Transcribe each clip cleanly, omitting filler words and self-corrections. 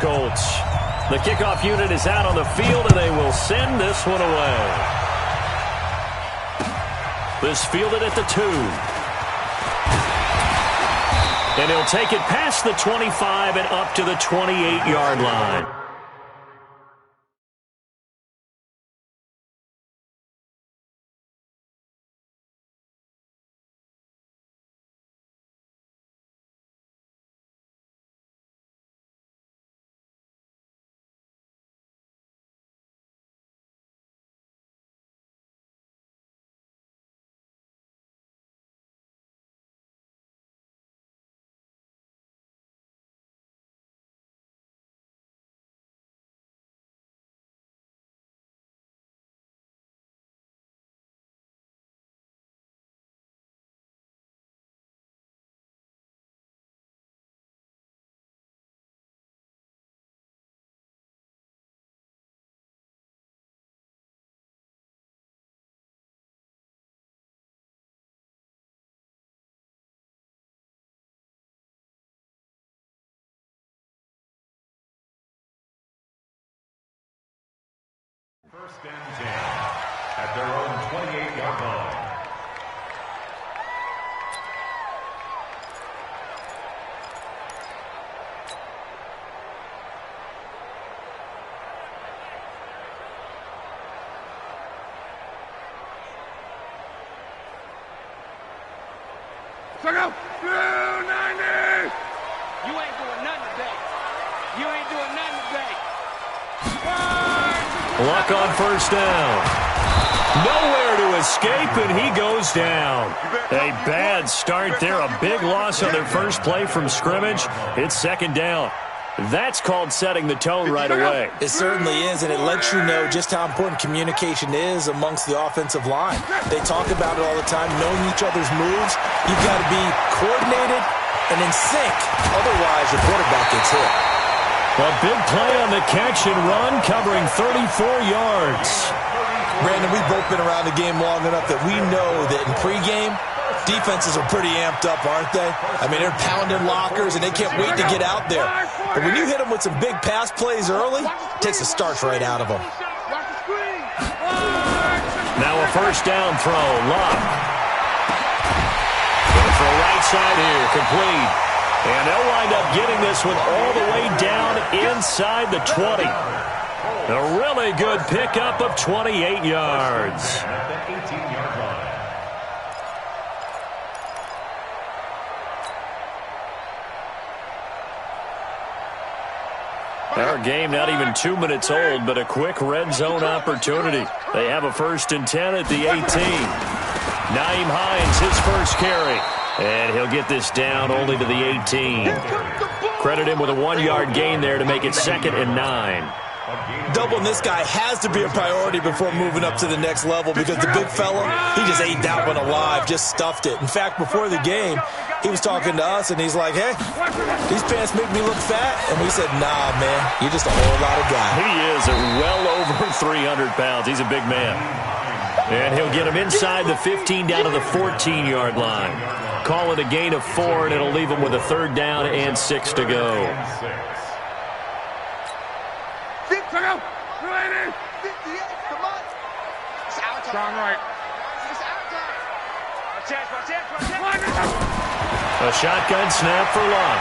Colts. The kickoff unit is out on the field, and they will send this one away. This fielded at the 2. And he'll take it past the 25 and up to the 28-yard line. First and 10 at their own 28-yard line. Check out! 90! You ain't doing nothing today. You ain't doing nothing today. Luck on first down. Nowhere to escape, and he goes down. A bad start there. A big loss on their first play from scrimmage. It's second down. That's called setting the tone right away. It certainly is, and it lets you know just how important communication is amongst the offensive line. They talk about it all the time, knowing each other's moves. You've got to be coordinated and in sync. Otherwise, your quarterback gets hit. A big play on the catch and run, covering 34 yards. Brandon, we've both been around the game long enough that we know that in pregame, defenses are pretty amped up, aren't they? I mean, they're pounding lockers, and they can't wait to get out there. But when you hit them with some big pass plays early, it takes the starch right out of them. Now a first down throw. Love. Going for a right side here. Complete. And they'll wind up getting this one all the way down inside the 20. A really good pickup of 28 yards. Our game not even 2 minutes old, but a quick red zone opportunity. They have a 1st and 10 at the 18. Nyheim Hines, his first carry. And he'll get this down only to the 18. Credit him with a 1-yard gain there to make it 2nd and 9. Doubling this guy has to be a priority before moving up to the next level because the big fella, he just ate that one alive, just stuffed it. In fact, before the game, he was talking to us, and he's like, hey, these pants make me look fat. And we said, nah, man, you're just a whole lot of guy. He is well over 300 pounds. He's a big man. And he'll get him inside the 15 down to the 14-yard line. Call it a gain of 4, and it'll leave him with a 3rd down and 6 to go. Strong right. A shotgun snap for Love.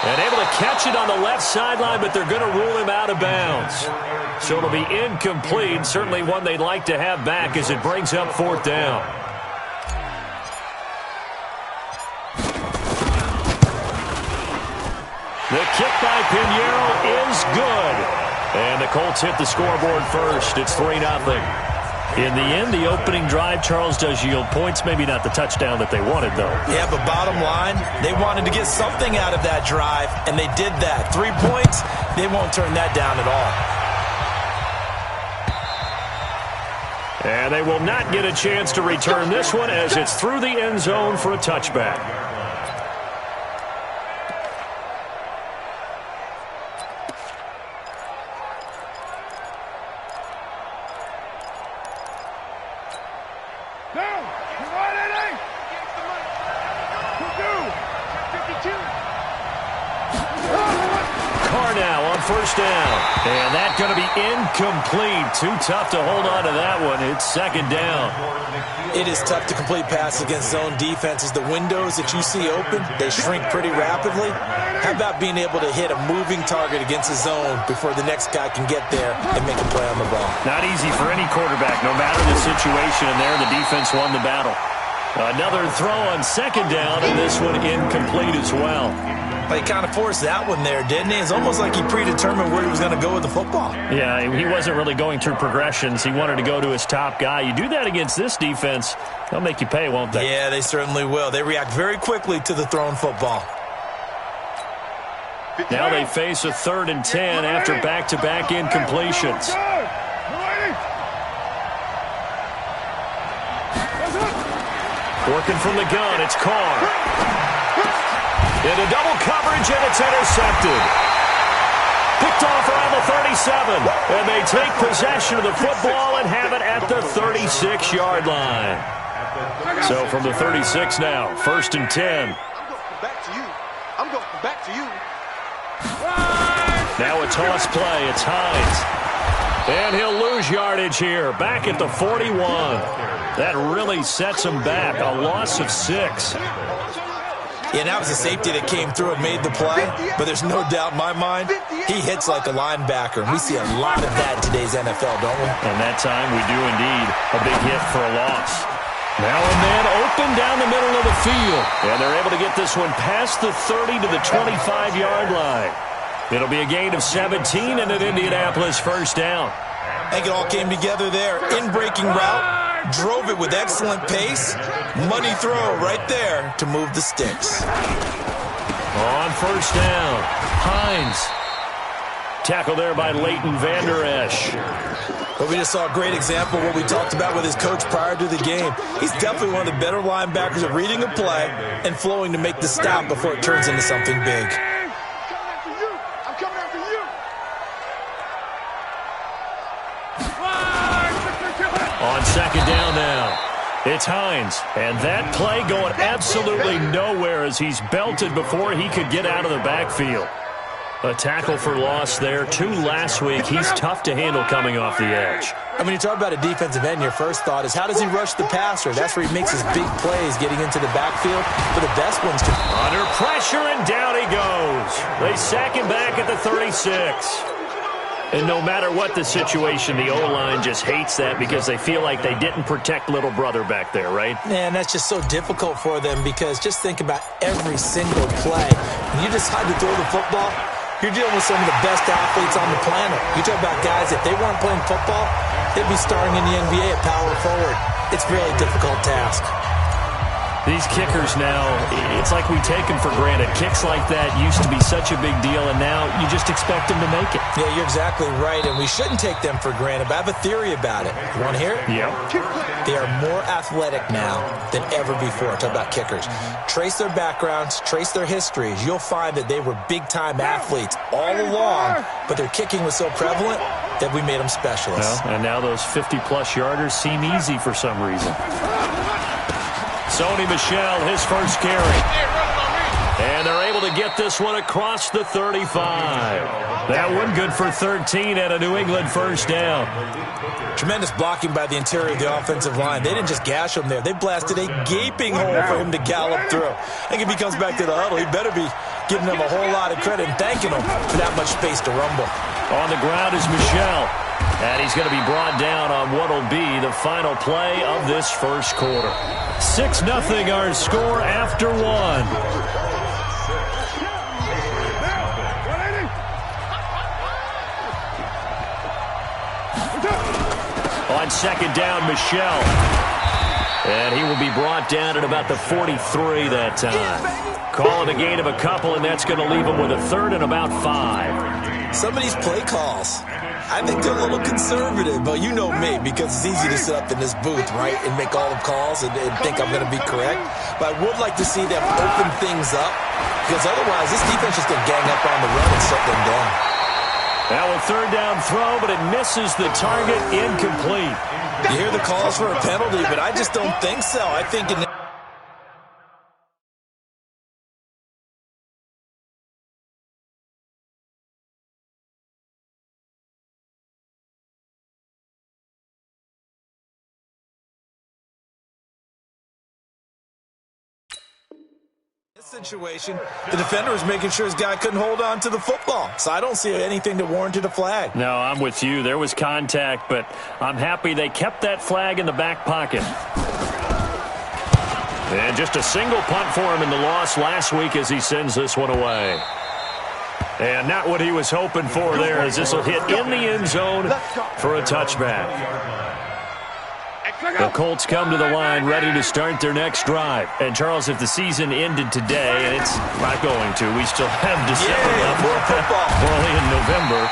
And able to catch it on the left sideline, but they're going to rule him out of bounds. So it'll be incomplete. Certainly one they'd like to have back as it brings up 4th down. The kick by Pinheiro is good. And the Colts hit the scoreboard first. It's 3-0. In the end, the opening drive, Charles, does yield points. Maybe not the touchdown that they wanted, though. Yeah, but bottom line, they wanted to get something out of that drive, and they did that. 3 points, they won't turn that down at all. And they will not get a chance to return this one as it's through the end zone for a touchback. Carr now on first down. And that's going to be incomplete. Too tough to hold on to that one. It's second down. It is tough to complete passes against zone defenses. The windows that you see open, they shrink pretty rapidly. How about being able to hit a moving target against a zone before the next guy can get there and make a play on the ball? Not easy for any quarterback, no matter the situation. And there, the defense won the battle. Another throw on second down, and this one incomplete as well. He kind of forced that one there, didn't he? It's almost like he predetermined where he was going to go with the football. Yeah, he wasn't really going through progressions. He wanted to go to his top guy. You do that against this defense, they'll make you pay, won't they? Yeah, they certainly will. They react very quickly to the thrown football. Now they face a 3rd and 10 after back-to-back incompletions. Working from the gun, it's Carr. Into double coverage, and it's intercepted. Picked off around the 37, and they take possession of the football and have it at the 36-yard line. So from the 36 now, 1st and 10. I'm going back to you. Now a toss play, it's Hines. And he'll lose yardage here, back at the 41. That really sets him back, a loss of 6. Yeah, that was a safety that came through and made the play, but there's no doubt in my mind, he hits like a linebacker, and we see a lot of that in today's NFL, don't we? And that time we do indeed. A big hit for a loss. Now a man open down the middle of the field, and they're able to get this one past the 30 to the 25-yard line. It'll be a gain of 17 and an Indianapolis first down. I think it all came together there. In-breaking route, drove it with excellent pace. Money throw right there to move the sticks. On first down, Hines. Tackle there by Leighton Vander Esch. But we just saw a great example of what we talked about with his coach prior to the game. He's definitely one of the better linebackers at reading a play and flowing to make the stop before it turns into something big. On second down now, it's Hines. And that play going absolutely nowhere as he's belted before he could get out of the backfield. A tackle for loss there. 2 last week. He's tough to handle coming off the edge. And when you talk about a defensive end, your first thought is how does he rush the passer? That's where he makes his big plays getting into the backfield. But the best ones can... Under pressure, and down he goes. They sack him back at the 36. And no matter what the situation, the O-line just hates that because they feel like they didn't protect little brother back there, right? Man, that's just so difficult for them because just think about every single play. When you decide to throw the football, you're dealing with some of the best athletes on the planet. You talk about guys, if they weren't playing football, they'd be starring in the NBA at power forward. It's a really difficult task. These kickers now, it's like we take them for granted. Kicks like that used to be such a big deal, and now you just expect them to make it. Yeah, you're exactly right, and we shouldn't take them for granted, but I have a theory about it. You want to hear it? Yeah. They are more athletic now than ever before. Talk about kickers. Trace their backgrounds, trace their histories. You'll find that they were big-time athletes all along, but their kicking was so prevalent that we made them specialists. Well, and now those 50-plus yarders seem easy for some reason. Sony Michel, his first carry. And they're able to get this one across the 35. That one good for 13 and a New England first down. Tremendous blocking by the interior of the offensive line. They didn't just gash him there. They blasted a gaping hole for him to gallop through. I think if he comes back to the huddle, he better be giving them a whole lot of credit and thanking them for that much space to rumble. On the ground is Michel. And he's going to be brought down on what will be the final play of this first quarter. 6-0 our score after 1. On second down, Michel. And he will be brought down at about the 43 that time. Calling a gain of a couple, and that's going to leave him with a 3rd and about 5. Some of these play calls, I think they're a little conservative, but you know me, because it's easy to sit up in this booth, right, and make all the calls and think I'm going to be correct. But I would like to see them open things up, because otherwise this defense is going to gang up on the run and shut them down. Now a 3rd down throw, but it misses the target, incomplete. You hear the calls for a penalty, but I just don't think so. I think in This situation, the defender was making sure his guy couldn't hold on to the football. So I don't see anything that warranted a flag. No, I'm with you. There was contact, but I'm happy they kept that flag in the back pocket. And just a single punt for him in the loss last week as he sends this one away. And not what he was hoping for there, as this will hit in the end zone for a touchback. The Colts come to the line ready to start their next drive. And, Charles, if the season ended today, and it's not going to, we still have December left. More football. Early in November.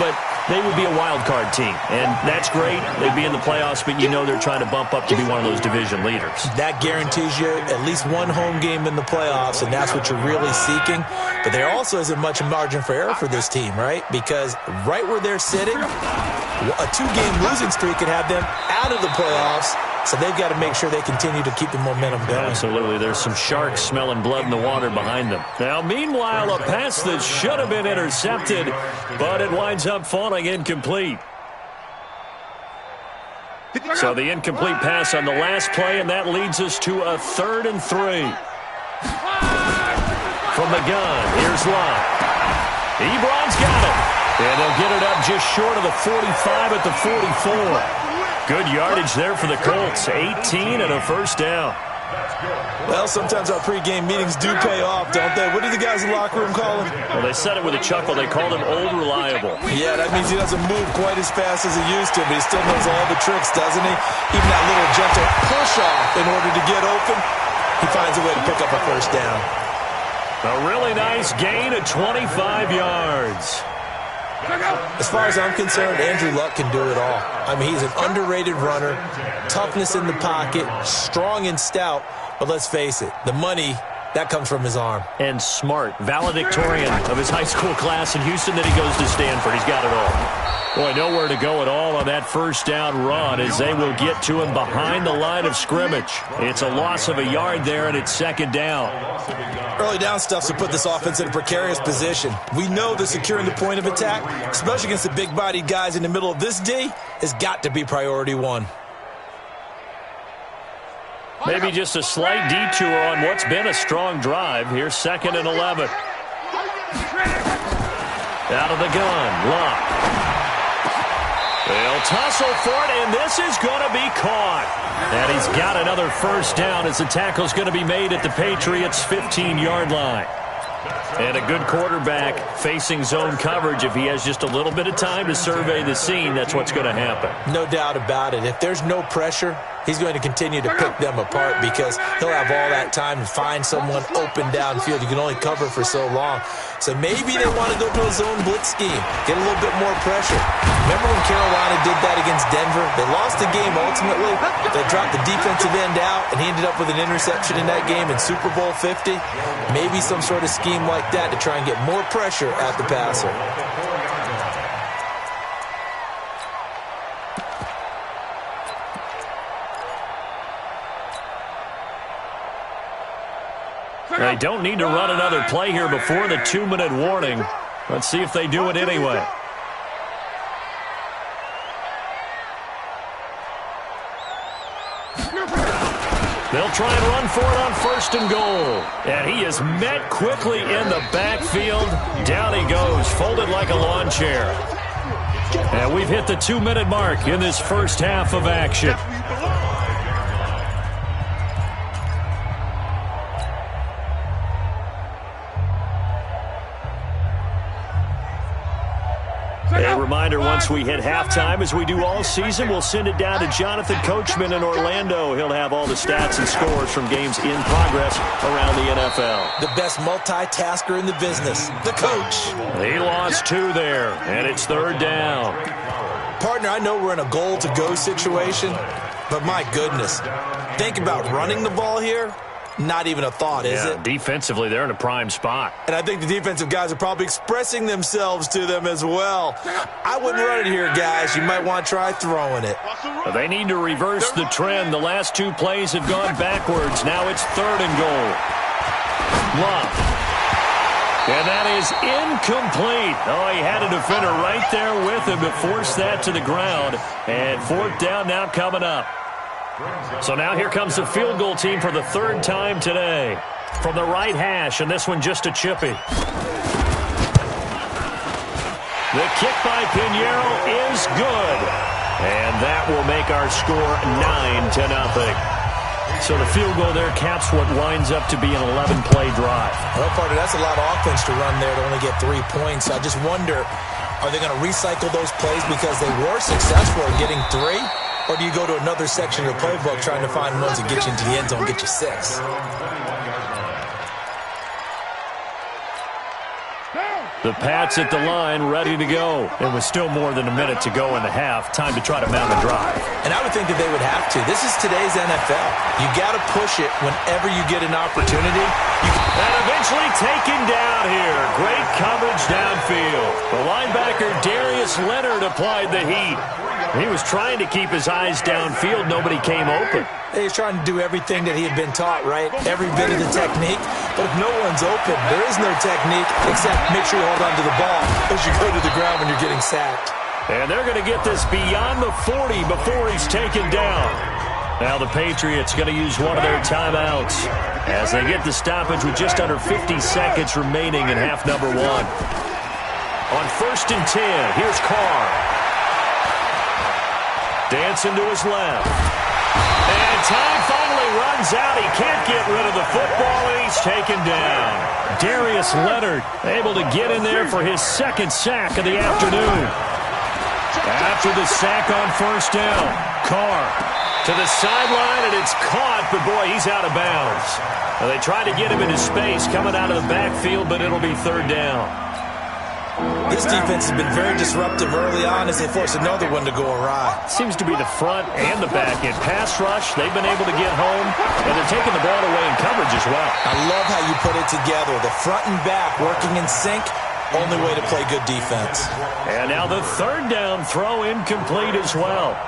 But they would be a wild card team. And that's great. They'd be in the playoffs, but you know they're trying to bump up to be one of those division leaders. That guarantees you at least one home game in the playoffs, and that's what you're really seeking. But there also isn't much margin for error for this team, right? Because right where they're sitting, a two-game losing streak could have them out of the playoffs, so they've got to make sure they continue to keep the momentum going. Absolutely. There's some sharks smelling blood in the water behind them. Now, meanwhile, a pass that should have been intercepted, but it winds up falling incomplete. So the incomplete pass on the last play, and that leads us to a 3rd and 3. From the gun, here's Lott. Ebron's got it. And they'll get it up just short of the 45 at the 44. Good yardage there for the Colts. 18 and a first down. Well, sometimes our pregame meetings do pay off, don't they? What do the guys in the locker room call him? Well, they said it with a chuckle. They called him Old Reliable. Yeah, that means he doesn't move quite as fast as he used to, but he still knows all the tricks, doesn't he? Even that little gentle push-off in order to get open, he finds a way to pick up a first down. A really nice gain of 25 yards. As far as I'm concerned, Andrew Luck can do it all. I mean, he's an underrated runner, toughness in the pocket, strong and stout, but let's face it, the money, that comes from his arm. And smart, valedictorian of his high school class in Houston, then he goes to Stanford. He's got it all. Boy, nowhere to go at all on that first down run as they will get to him behind the line of scrimmage. It's a loss of a yard there, and it's 2nd down. Early down stuff to put this offense in a precarious position. We know that securing the point of attack, especially against the big-bodied guys in the middle of this D, has got to be priority one. Maybe just a slight detour on what's been a strong drive. Here's 2nd and 11. Out of the gun, Lott. They'll tussle for it, and this is going to be caught. And he's got another first down as the tackle's going to be made at the Patriots' 15-yard line. And a good quarterback facing zone coverage. If he has just a little bit of time to survey the scene, that's what's going to happen. No doubt about it. If there's no pressure, he's going to continue to pick them apart because he'll have all that time to find someone open downfield. You can only cover for so long. So maybe they want to go to a zone blitz scheme, get a little bit more pressure. Remember when Carolina did that against Denver? They lost the game ultimately. They dropped the defensive end out, and he ended up with an interception in that game in Super Bowl 50. Maybe some sort of scheme like that to try and get more pressure at the passer. They don't need to run another play here before the 2-minute warning. Let's see if they do it anyway. They'll try and run for it on 1st and goal. And he is met quickly in the backfield. Down he goes, folded like a lawn chair. And we've hit the 2-minute mark in this first half of action. A reminder, once we hit halftime, as we do all season, we'll send it down to Jonathan Coachman in Orlando. He'll have all the stats and scores from games in progress around the NFL. The best multitasker in the business, the coach. He lost 2 there, and it's 3rd down. Partner, I know we're in a goal-to-go situation, but my goodness, think about running the ball here. Not even a thought, is it? Defensively, they're in a prime spot. And I think the defensive guys are probably expressing themselves to them as well. I wouldn't run it here, guys. You might want to try throwing it. They need to reverse the trend. The last 2 plays have gone backwards. Now it's 3rd and goal. Lott. And that is incomplete. Oh, he had a defender right there with him to force that to the ground. And 4th down now coming up. So now here comes the field goal team for the 3rd time today. from the right hash, and this one just a chippy. The kick by Pinheiro is good, and that will make our score 9-0. So the field goal there caps what winds up to be an 11-play drive. Well, partner, that's a lot of offense to run there to only get 3 points. I just wonder, are they going to recycle those plays because they were successful in getting 3? Or do you go to another section of the playbook trying to find ones that get you into the end zone, get you 6? The Pats at the line, ready to go. It was still more than a minute to go in the half. Time to try to mount a drive. And I would think that they would have to. This is today's NFL. You got to push it whenever you get an opportunity. And eventually taken down here. Great coverage downfield. The linebacker, Darius Leonard, applied the heat. He was trying to keep his eyes downfield. Nobody came open. He was trying to do everything that he had been taught, right? Every bit of the technique. But if no one's open, there is no technique except make sure you hold on to the ball as you go to the ground when you're getting sacked. And they're going to get this beyond the 40 before he's taken down. Now the Patriots going to use one of their timeouts as they get the stoppage with just under 50 seconds remaining in half number 1. On 1st and 10, here's Carr. Dancing to his left. And time finally runs out. He can't get rid of the football, and he's taken down. Darius Leonard able to get in there for his 2nd sack of the afternoon. After the sack on 1st down, Carr to the sideline, and it's caught, but boy, he's out of bounds. Well, they tried to get him into space coming out of the backfield, but it'll be 3rd down. This defense has been very disruptive early on as they force another one to go awry. Seems to be the front and the back end. Pass rush, they've been able to get home, and they're taking the ball away in coverage as well. I love how you put it together. The front and back working in sync, only way to play good defense. And now the 3rd down throw incomplete as well.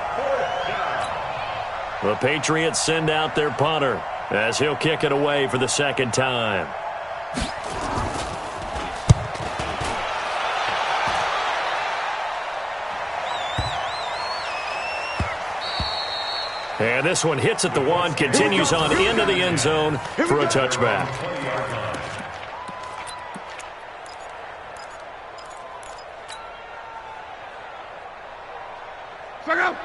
The Patriots send out their punter as he'll kick it away for the 2nd time. And this one hits at the 1, continues on into the end zone for a touchback.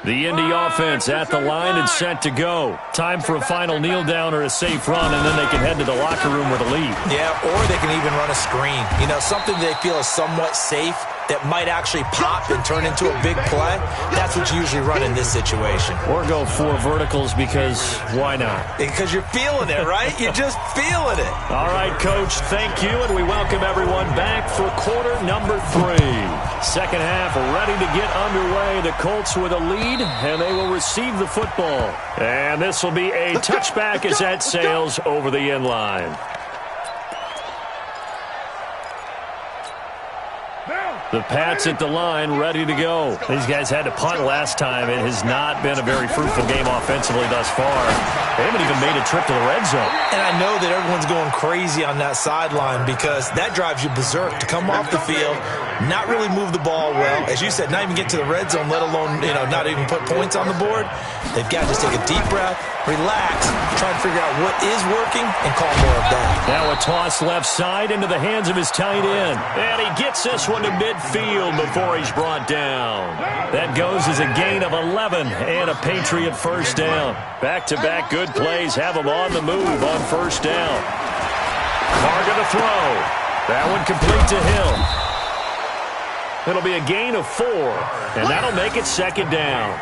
The Indy offense at the line and set to go. Time for a final kneel down or a safe run, and then they can head to the locker room with a lead. Yeah, or they can even run a screen. You know, something they feel is somewhat safe that might actually pop and turn into a big play. That's what you usually run in this situation. Or go 4 verticals because why not? Because you're feeling it, right? You're just feeling it. All right, Coach, thank you, and we welcome everyone back for quarter number 3. 2nd half ready to get underway. The Colts with a lead, and they will receive the football. And this will be a touchback as that sails over the end line. The Pats at the line, ready to go. These guys had to punt last time. It has not been a very fruitful game offensively thus far. They haven't even made a trip to the red zone. And I know that everyone's going crazy on that sideline because that drives you berserk to come off the field, not really move the ball well. As you said, not even get to the red zone, let alone, not even put points on the board. They've got to just take a deep breath, relax, try to figure out what is working, and call more of that. Now a toss left side into the hands of his tight end. And he gets this one to midfield before he's brought down. That goes as a gain of 11 and a Patriot 1st down. Back-to-back good plays have him on the move on 1st down. Carr to throw. That one complete to Hill. It'll be a gain of 4, and that'll make it 2nd down.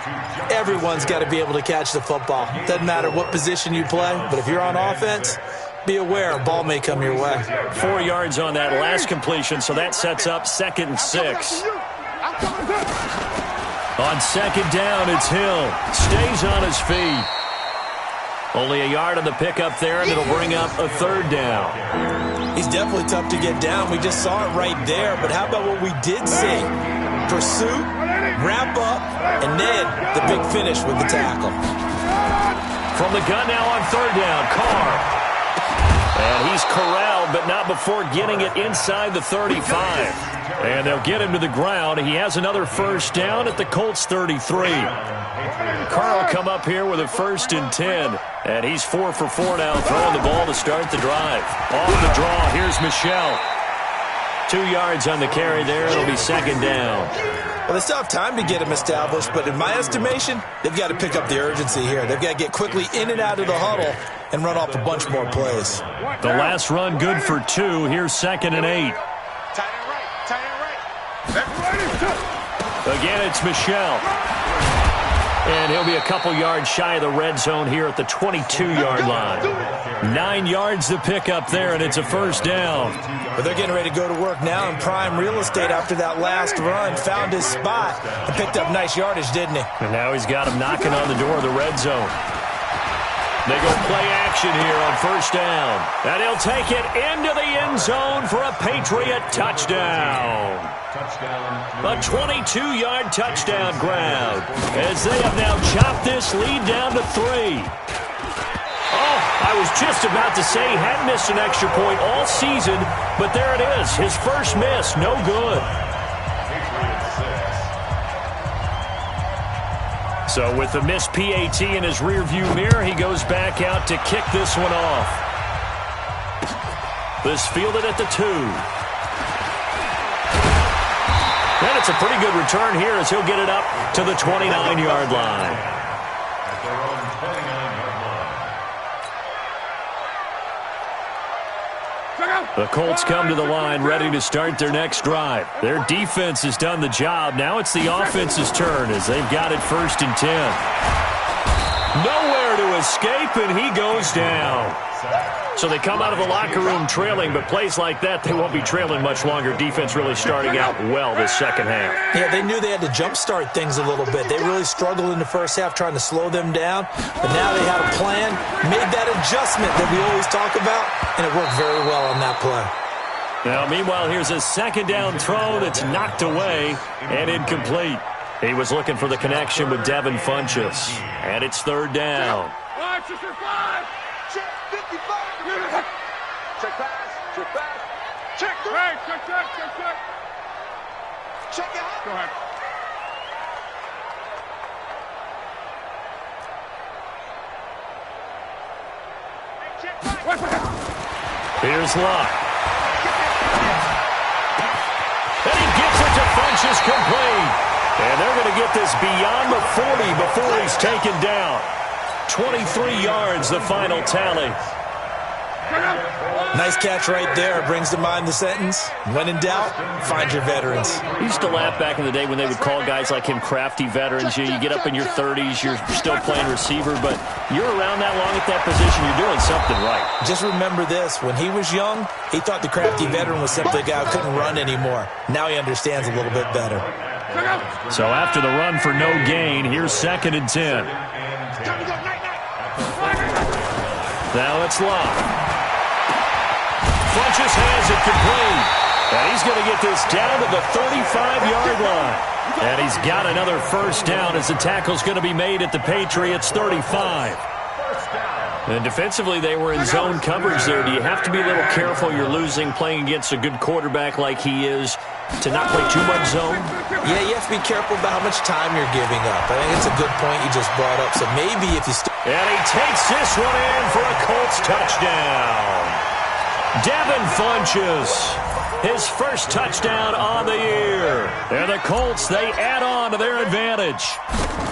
Everyone's got to be able to catch the football. Doesn't matter what position you play, but if you're on offense, be aware a ball may come your way. 4 yards on that last completion, so that sets up 2nd and 6. On 2nd down, it's Hill. Stays on his feet. Only a yard on the pickup there, and it'll bring up a 3rd down. He's definitely tough to get down. We just saw it right there, but how about what we did see? Pursuit, wrap up, and then the big finish with the tackle. From the gun now on 3rd down, Carr. And he's corralled, but not before getting it inside the 35. And they'll get him to the ground. He has another first down at the Colts 33. Carl come up here with a 1st and 10. And he's 4 for 4 now, throwing the ball to start the drive. Off the draw, here's Michel. 2 yards on the carry there. It'll be 2nd down. Well, they still have time to get him established, but in my estimation, they've got to pick up the urgency here. They've got to get quickly in and out of the huddle and run off a bunch more plays. The last run good for 2. Here's 2nd and 8. Tight end right. Again, it's Michel. And he'll be a couple yards shy of the red zone here at the 22-yard line. 9 yards to pick up there, and it's a 1st down. But they're getting ready to go to work now in prime real estate after that last run. Found his spot and picked up nice yardage, didn't he? And now he's got him knocking on the door of the red zone. They go play action here on 1st down. And he'll take it into the end zone for a Patriot touchdown. A 22-yard touchdown grab as they have now chopped this lead down to 3. Oh, I was just about to say he hadn't missed an extra point all season, but there it is. His first miss, no good. So with the missed PAT in his rearview mirror, he goes back out to kick this one off. This fielded at the 2. And it's a pretty good return here as he'll get it up to the 29-yard line. The Colts come to the line ready to start their next drive. Their defense has done the job. Now it's the offense's turn as they've got it 1st and 10. Nowhere to escape, and he goes down. So they come out of the locker room trailing, but plays like that, they won't be trailing much longer. Defense really starting out well this second half. Yeah, they knew they had to jumpstart things a little bit. They really struggled in the first half trying to slow them down, but now they had a plan, made that adjustment that we always talk about, and it worked very well on that play. Now, meanwhile, here's a 2nd down throw that's knocked away and incomplete. He was looking for the connection with Devin Funchess, and it's 3rd down. Check 55. Check pass. Check pass. Check through. Hey, check. Check out. Go ahead. Here's Locke. And he gets it to Funchess complete. And they're going to get this beyond the 40 before he's taken down. 23 yards, the final tally. Nice catch right there. Brings to mind the sentence, when in doubt, find your veterans. I used to laugh back in the day when they would call guys like him crafty veterans. You get up in your 30s, you're still playing receiver, but you're around that long at that position, you're doing something right. Just remember this. When he was young, he thought the crafty veteran was simply a guy who couldn't run anymore. Now he understands a little bit better. So after the run for no gain, here's 2nd and 10. Now it's Locke. Funchess has it complete. And he's going to get this down to the 35-yard line. And he's got another 1st down as the tackle's going to be made at the Patriots' 35. And defensively, they were in zone coverage there. Do you have to be a little careful? You're losing playing against a good quarterback like he is to not play too much zone? Yeah, you have to be careful about how much time you're giving up. I think it's a good point you just brought up. So maybe if you and he takes this one in for a Colts touchdown. Devin Funchess, his first touchdown on the year. And the Colts, they add on to their advantage.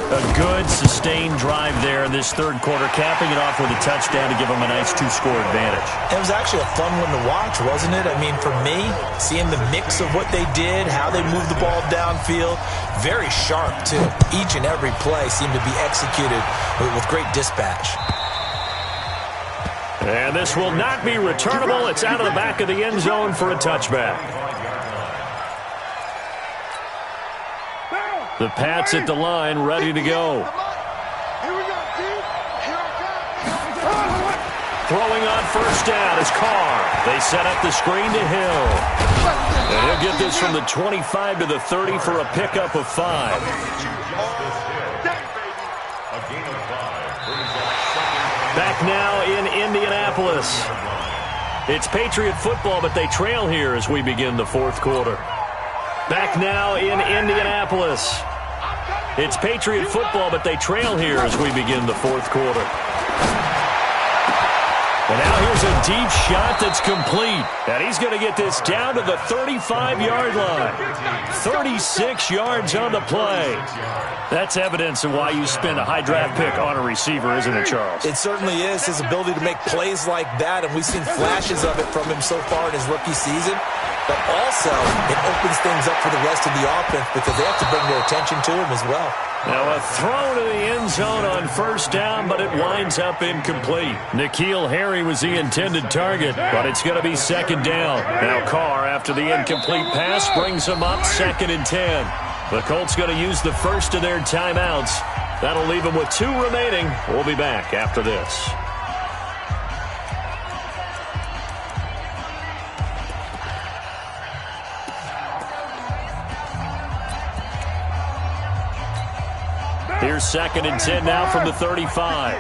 A good, sustained drive there in this 3rd quarter, capping it off with a touchdown to give them a nice 2-score advantage. It was actually a fun one to watch, wasn't it? I mean, for me, seeing the mix of what they did, how they moved the ball downfield, very sharp, too. Each and every play seemed to be executed with great dispatch. And this will not be returnable. It's out of the back of the end zone for a touchback. The Pats at the line, ready to go. Throwing on 1st down is Carr. They set up the screen to Hill. And he'll get this from the 25 to the 30 for a pickup of 5. Back now in Indianapolis. It's Patriot football, but they trail here as we begin the fourth quarter. Back now in Indianapolis. It's Patriot football, but they trail here as we begin the fourth quarter. And now here's a deep shot that's complete. And he's going to get this down to the 35-yard line. 36 yards on the play. That's evidence of why you spend a high draft pick on a receiver, isn't it, Charles? It certainly is. His ability to make plays like that, and we've seen flashes of it from him so far in his rookie season. But also, it opens things up for the rest of the offense because they have to bring their attention to him as well. Now a throw to the end zone on first down, but it winds up incomplete. N'Keal Harry was the intended target, but it's going to be second down. Now Carr, after the incomplete pass, brings him up 2nd and 10. The Colts going to use the first of their timeouts. That'll leave them with 2 remaining. We'll be back after this. Here's 2nd and 10 now from the 35.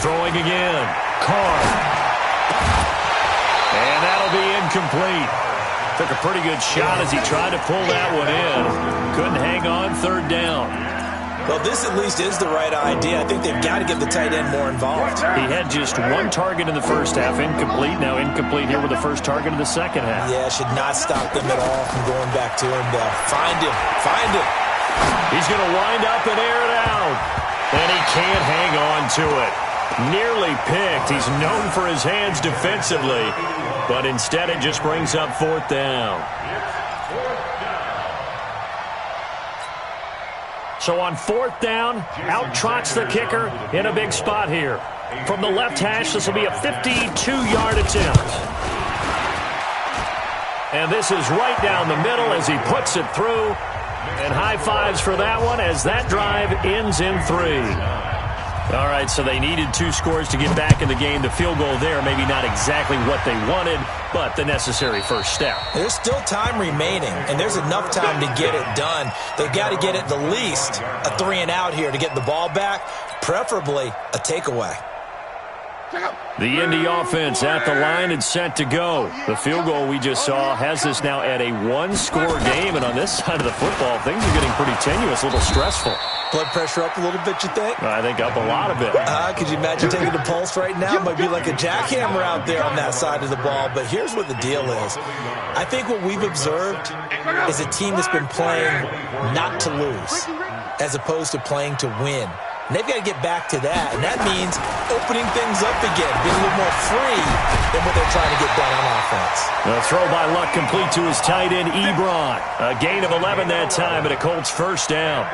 Throwing again. Carr. And that'll be incomplete. Took a pretty good shot as he tried to pull that one in. Couldn't hang on, 3rd down. Well, this at least is the right idea. I think they've got to get the tight end more involved. He had just 1 target in the first half, incomplete. Now incomplete here with the first target of the second half. Yeah, should not stop them at all from going back to him. Find him. Find him. He's going to wind up and air it out. And he can't hang on to it. Nearly picked. He's known for his hands defensively. But instead it just brings up 4th down. So on 4th down, out trots the kicker in a big spot here. From the left hash, this will be a 52-yard attempt. And this is right down the middle as he puts it through. And high fives for that one as that drive ends in 3. All right, so they needed 2 scores to get back in the game. The field goal there, maybe not exactly what they wanted, but the necessary first step. There's still time remaining, and there's enough time to get it done. They've got to get at the least a 3 and out here to get the ball back, preferably a takeaway. The Indy offense at the line and set to go. The field goal we just saw has us now at a 1-score game, and on this side of the football, things are getting pretty tenuous, a little stressful. Blood pressure up a little bit, you think? I think up a lot of it. Could you imagine taking the pulse right now? It might be like a jackhammer out there on that side of the ball, but here's what the deal is. I think what we've observed is a team that's been playing not to lose as opposed to playing to win. And they've got to get back to that, and that means opening things up again, being a little more free than what they're trying to get done on offense. The throw by Luck complete to his tight end, Ebron. A gain of 11 that time, and a Colts first down.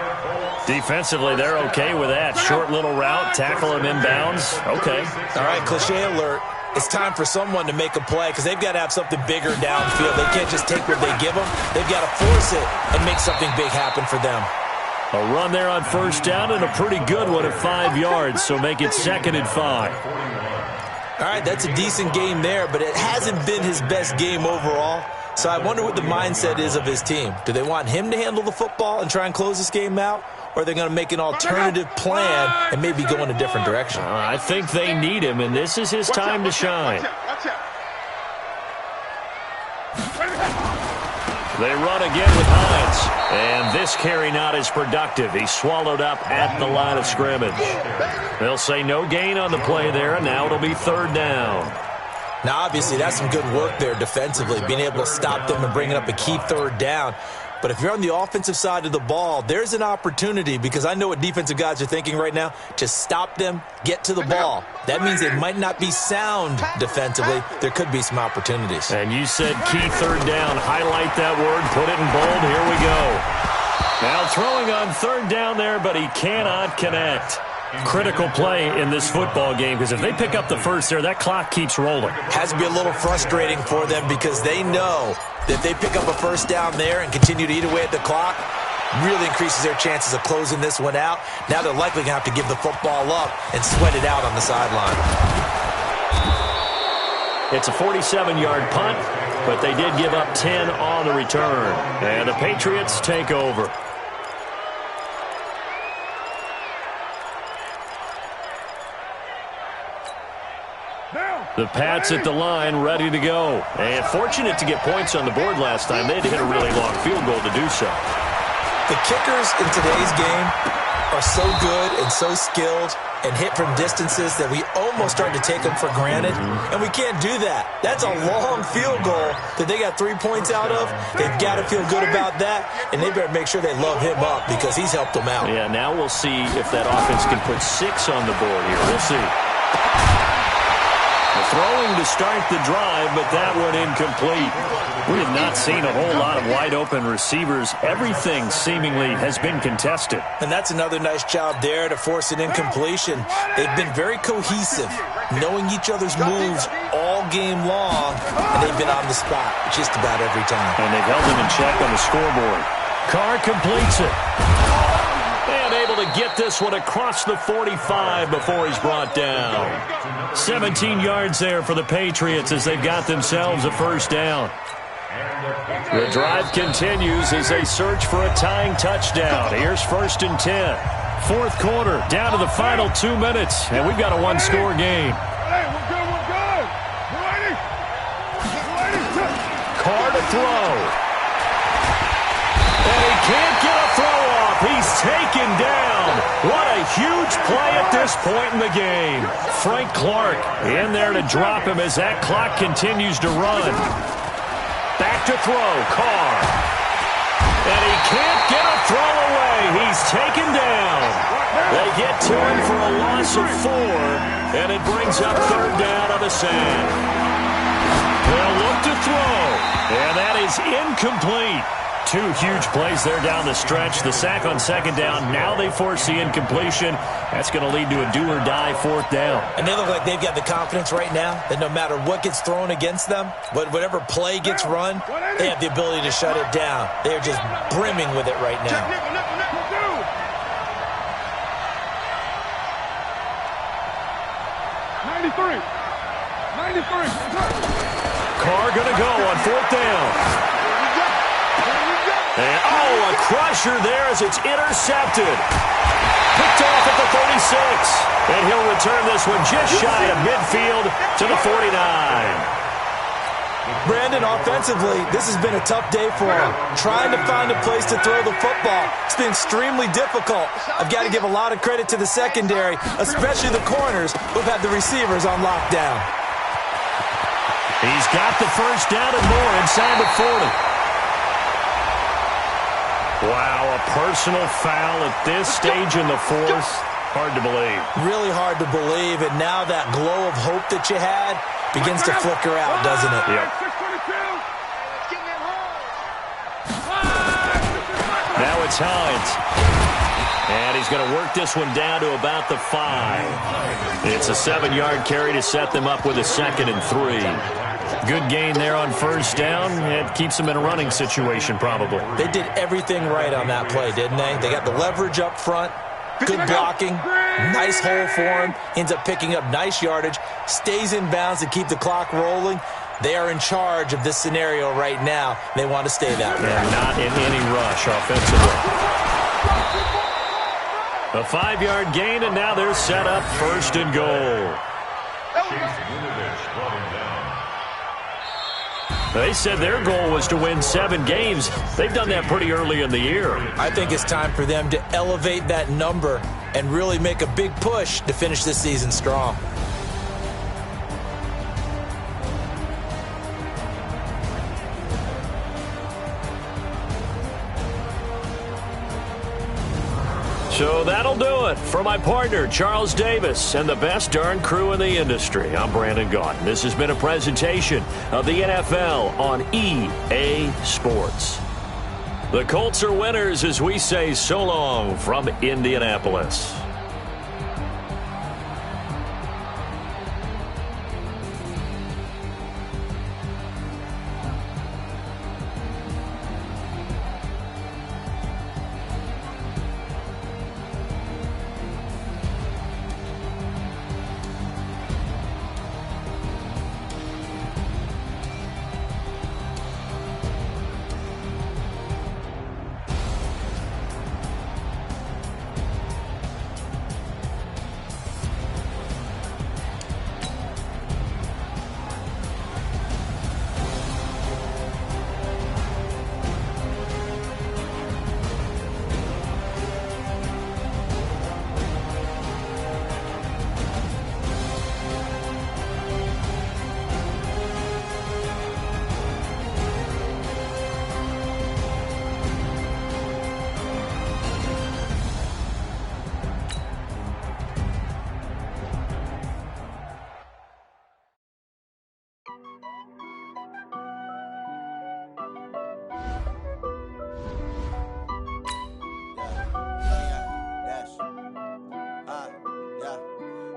Defensively, they're okay with that. Short little route, tackle him inbounds. Okay. All right, cliche alert. It's time for someone to make a play because they've got to have something bigger downfield. They can't just take what they give them. They've got to force it and make something big happen for them. A run there on first down and a pretty good one at 5 yards, so make it 2nd and 5. All right, that's a decent game there, but it hasn't been his best game overall. So I wonder what the mindset is of his team. Do they want him to handle the football and try and close this game out? Or are they going to make an alternative plan and maybe go in a different direction? I think they need him, and this is his time to shine. They run again with Hines. And this carry not as productive. He's swallowed up at the line of scrimmage. They'll say no gain on the play there, and now it'll be 3rd down. Now, obviously, that's some good work there defensively, being able to stop them and bringing up a key 3rd down. But if you're on the offensive side of the ball, there's an opportunity, because I know what defensive guys are thinking right now, to stop them, get to the ball. That means they might not be sound defensively. There could be some opportunities. And you said key 3rd down. Highlight that word, put it in bold. Here we go. Now throwing on 3rd down there, but he cannot connect. Critical play in this football game, because if they pick up the first there, that clock keeps rolling. Has to be a little frustrating for them, because they know that if they pick up a first down there and continue to eat away at the clock, really increases their chances of closing this one out. Now they're likely going to have to give the football up and sweat it out on the sideline. It's a 47-yard punt, but they did give up 10 on the return. And the Patriots take over. The Pats at the line, ready to go. And fortunate to get points on the board last time. They had to hit a really long field goal to do so. The kickers in today's game are so good and so skilled and hit from distances that we almost start to take them for granted. And we can't do that. That's a long field goal that they got 3 points out of. They've got to feel good about that, and they better make sure they love him up because he's helped them out. Yeah, now we'll see if that offense can put 6 on the board here. We'll see. Throwing to start the drive, but that one incomplete. We have not seen a whole lot of wide-open receivers. Everything seemingly has been contested. And that's another nice job there to force an incompletion. They've been very cohesive, knowing each other's moves all game long, and they've been on the spot just about every time. And they've held them in check on the scoreboard. Carr completes it. And able to get this one across the 45 before he's brought down. 17 yards there for the Patriots as they've got themselves a first down. The drive continues as they search for a tying touchdown. Here's 1st and 10. Fourth quarter, down to the final 2 minutes, and we've got a one-score game. Hey, we're good, we're good. Carr to throw. And he can't get a throw off. He's taken down. What a huge play at this point in the game. Frank Clark in there to drop him as that clock continues to run. Back to throw, Carr. And he can't get a throw away. He's taken down. They get to him for a loss of 4, and it brings up 3rd down on the sand. They'll look to throw, and that is incomplete. 2 huge plays there down the stretch. The sack on 2nd down. Now they force the incompletion. That's going to lead to a do-or-die 4th down. And they look like they've got the confidence right now that no matter what gets thrown against them, whatever play gets run, they have the ability to shut it down. They're just brimming with it right now. 93. Carr going to go on 4th down. And, a crusher there as it's intercepted. Picked off at the 36. And he'll return this one just shy of midfield to the 49. Brandon, offensively, this has been a tough day for him. Trying to find a place to throw the football. It's been extremely difficult. I've got to give a lot of credit to the secondary, especially the corners who've had the receivers on lockdown. He's got the first down and more inside the 40. Wow, a personal foul at this stage in the 4th. Hard to believe. Really hard to believe, and now that glow of hope that you had begins to flicker out, doesn't it? Yep. Now it's Hines. And he's going to work this one down to about the 5. It's a 7-yard carry to set them up with a 2nd and 3. Good gain there on first down. It keeps them in a running situation, probably. They did everything right on that play, didn't they? They got the leverage up front, good blocking, nice hole for him, ends up picking up nice yardage, stays in bounds to keep the clock rolling. They are in charge of this scenario right now. They want to stay that way. And not in any rush offensively. A 5-yard gain, and now they're set up 1st and goal. They said their goal was to win 7 games. They've done that pretty early in the year. I think it's time for them to elevate that number and really make a big push to finish this season strong. So that'll do it for my partner, Charles Davis, and the best darn crew in the industry. I'm Brandon Gaudin. This has been a presentation of the NFL on EA Sports. The Colts are winners as we say so long from Indianapolis.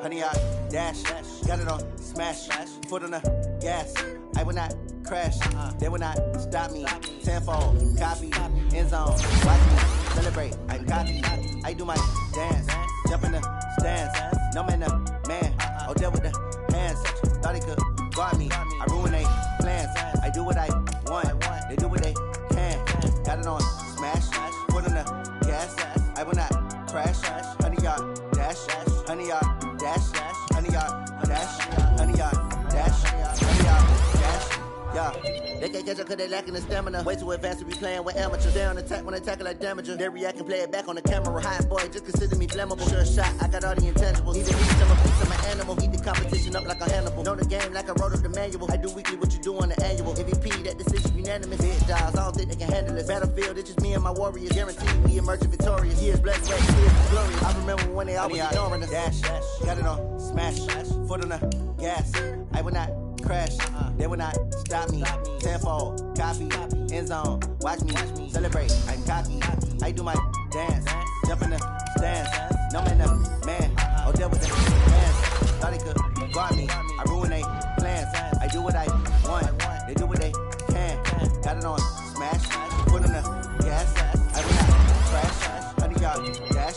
Honey, I dash, got it on smash, foot on the gas. I will not crash, they will not stop me. Tenfold, copy, end zone, watch me celebrate. I copy, I do my dance, jump in the stands. No man, man, oh there with the hands. Thought he could guard me, I ruin they plans. I do what I want, they do what they can. Got it on smash, foot on the gas. I will not crash, honey, y'all dash, honey, y'all dash, honey, y'all dash, honey, y'all dash, honey, y'all dash. Yeah, they can't catch up cause they lacking the stamina. Way too advanced to be playing with amateurs. They on attack when they tackle like damager. They react and play it back on the camera. Hot boy, just consider me flammable. Sure shot, I got all the intangibles. Need to reach some piece of my animal. Eat the competition up like a Hannibal. Know the game like I wrote up the manual. I do weekly what you do on the annual. MVP, that decision unanimous. Big dials, I don't think they can handle it. Battlefield, it's just me and my warriors. Guaranteed we emerging victorious. Years blessed, years glorious. I remember when they always ignoring us. Dash, got it on smash, foot on the gas. I will not crash, they will not stop me. Tenfold, copy, end zone, watch me celebrate. I'm cocky, I do my dance, jump in the stands. No man, man, oh there with the hands. Thought he could guard me, I ruin they plans. I do what I want, they do what they can. Got it on smash, foot on the gas. I will not crash, honey y'all dash,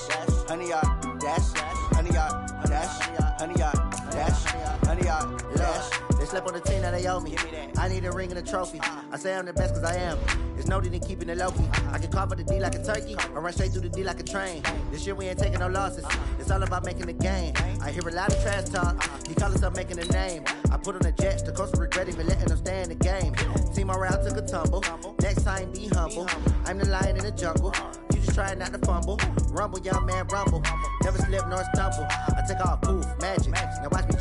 honey y'all dash, honey y'all dash, honey y'all dash, honey y'all dash. They slept on the team that they owe me. I need a ring and a trophy. I say I'm the best cause I am. It's no need in keeping it low-key. I can carve up the D like a turkey or run straight through the D like a train. This year we ain't taking no losses. It's all about making the game. I hear a lot of trash talk. He call himself making a name. I put on the Jets. The coach regret even letting them stay in the game. Team morale took a tumble. Next time be humble. I'm the lion in the jungle. You just try not to fumble. Rumble, young man, rumble. Never slip nor stumble. I take off, poof, magic. Now watch me